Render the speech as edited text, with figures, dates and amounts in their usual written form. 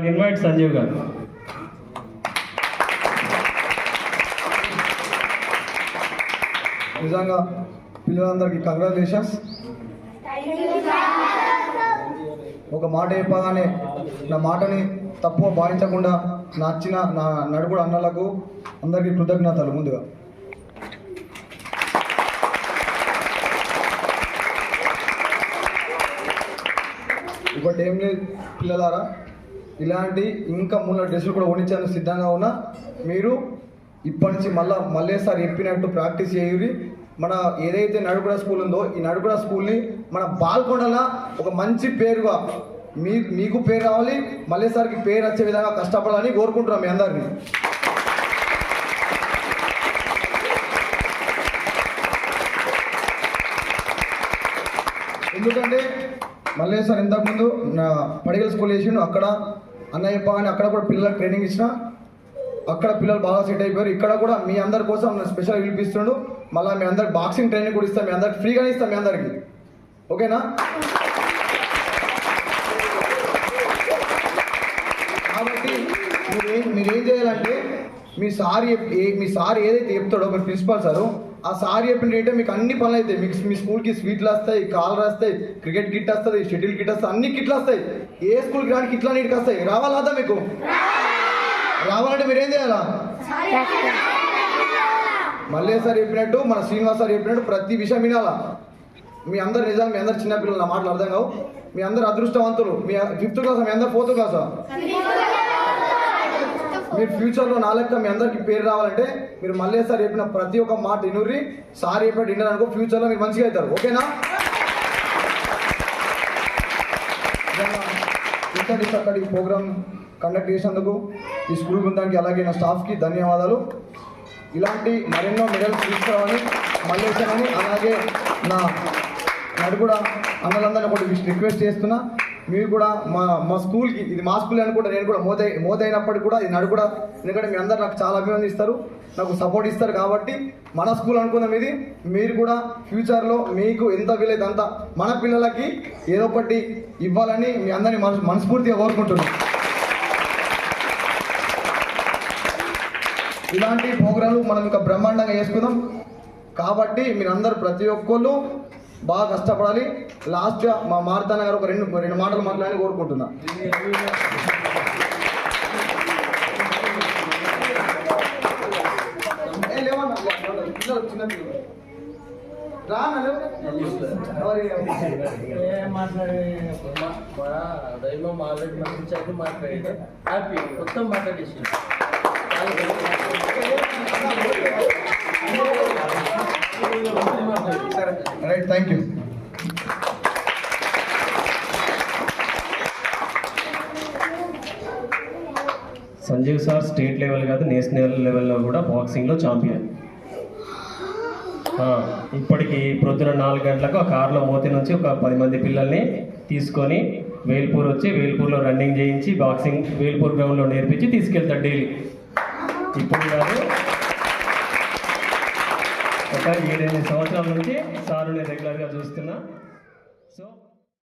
Invite Sanjeev గారు. నిజంగా పిల్లలందరికీ కంగ్రాచులేషన్స్. ఒక మాట చెప్పగానే నా మాటని తప్పుగా భావించకుండా నచ్చిన నా నడుగుడు అన్నలకు అందరికీ కృతజ్ఞతలు. ముందుగా ఒకటి ఏం లేదు పిల్లలారా, ఇలాంటి ఇంకా 3 డ్రెస్సులు కూడా కొనిచ్చేందుకు సిద్ధంగా ఉన్నా. మీరు ఇప్పటి నుంచి మళ్ళీసారి చెప్పినట్టు ప్రాక్టీస్ చేయురి. మన ఏదైతే నడుగుడ స్కూల్ ఉందో ఈ నడుగుడ స్కూల్ని మన బాల్కొండల ఒక మంచి పేరుగా మీకు పేరు రావాలి, మళ్ళీసారికి పేరు వచ్చే విధంగా కష్టపడాలని కోరుకుంటున్నాం మీ అందరినీ. ఎందుకంటే మల్లేశ్వర్ ఇంతకుముందు నా పడిగల స్కూల్ వేసిండు, అక్కడ అన్నయ్య అని అక్కడ కూడా పిల్లలకు ట్రైనింగ్ ఇచ్చిన, అక్కడ పిల్లలు బాగా సెట్ అయిపోయారు. ఇక్కడ కూడా మీ అందరి కోసం స్పెషల్ పిలిపిస్తుండు. మళ్ళీ మీ అందరికి బాక్సింగ్ ట్రైనింగ్ కూడా ఇస్తాం, మీ అందరికి ఫ్రీగానే ఇస్తాం మీ అందరికి. ఓకేనా? కాబట్టి మీరేం చేయాలంటే మీ సార్ ఏదైతే చెప్తాడో మీ ప్రిన్సిపాల్ సారు, ఆ సార్ చెప్పిన రేటే మీకు అన్ని పనులు అవుతాయి. మీకు మీ స్కూల్కి స్వీట్లు వస్తాయి, కాలర్ వస్తాయి, క్రికెట్ కిట్ వస్తుంది, షటిల్ కిట్ వస్తాయి, అన్ని కిట్లు వస్తాయి. ఏ స్కూల్కి రాని కిట్లు అన్నిటికి వస్తాయి. రావాలా? మీకు రావాలంటే మీరేం చేయాలా? మళ్ళీ సార్ చెప్పినట్టు, మన శ్రీనివాస్ సార్ చెప్పినట్టు ప్రతి విషయం వినాలా. మీ అందరు నిజంగా మీ అందరు చిన్నపిల్లలు, నా మాటలు అర్థం కావు. మీ అందరు అదృష్టవంతులు. మీ 5th క్లాసా? మీ అందరు 4th క్లాసా? మీరు ఫ్యూచర్లో నా లెక్క మీ అందరికి పేరు రావాలంటే మీరు మళ్ళీ సార్ చెప్పిన ప్రతి ఒక్క మాట వినుర్రి. సార్ చెప్పినట్టు విన్నారు అనుకో, ఫ్యూచర్లో మీరు మంచిగా అవుతారు. ఓకేనా? ఇంతటి చక్కటి ప్రోగ్రామ్ కండక్ట్ చేసినందుకు ఈ స్కూల్ బృందానికి అలాగే నా స్టాఫ్కి ధన్యవాదాలు. ఇలాంటి మరెన్నో మెడల్స్ తీసుకురావాలని మల్లేశానని, అలాగే నా నడుగుడ అన్నలందరినీ ఒకటి రిక్వెస్ట్ చేస్తున్నా. మీరు కూడా మా స్కూల్కి, ఇది మా స్కూల్ అనుకుంటా, నేను కూడా మోదైనప్పటికీ కూడా ఇది నడుగుడ, ఎందుకంటే మీ అందరు నాకు చాలా అభినందిస్తారు, నాకు సపోర్ట్ ఇస్తారు. కాబట్టి మన స్కూల్ అనుకున్నాం ఇది. మీరు కూడా ఫ్యూచర్లో మీకు ఎంత వీలైతే అంత మన పిల్లలకి ఏదో ఒకటి ఇవ్వాలని మీ అందరినీ మనస్ఫూర్తిగా కోరుకుంటున్నాం. ఇలాంటి ప్రోగ్రాంలు మనం ఇంకా బ్రహ్మాండంగా చేసుకుందాం. కాబట్టి మీరందరూ ప్రతి ఒక్కళ్ళు బాగా కష్టపడాలి. లాస్ట్గా మా మారుతాన గారు ఒక రెండు మాటలు మాట్లాడాలని కోరుకుంటున్నా. చిన్న దైవం ఆల్రెడీ మంచి మాట్లాడి హ్యాపీ మొత్తం మాట్లాడేసి right. Thank you. Sanjeev sir state level కాదు, నేషనల్ లెవెల్లో కూడా బాక్సింగ్లో ఛాంపియన్. ఇప్పటికి ప్రొద్దున 4 గంటలకు ఆ కార్లో మోతి నుంచి ఒక 10 మంది పిల్లల్ని తీసుకొని వేల్పూర్ వచ్చి వేల్పూర్లో రన్నింగ్ చేయించి బాక్సింగ్ వేల్పూర్ గ్రౌండ్లో నేర్పించి తీసుకెళ్తాడు డైలీ. ఇప్పుడు కాదు, ఒక 7-8 సంవత్సరాల నుంచి సార్ నేను రెగ్యులర్గా చూస్తున్నా. సో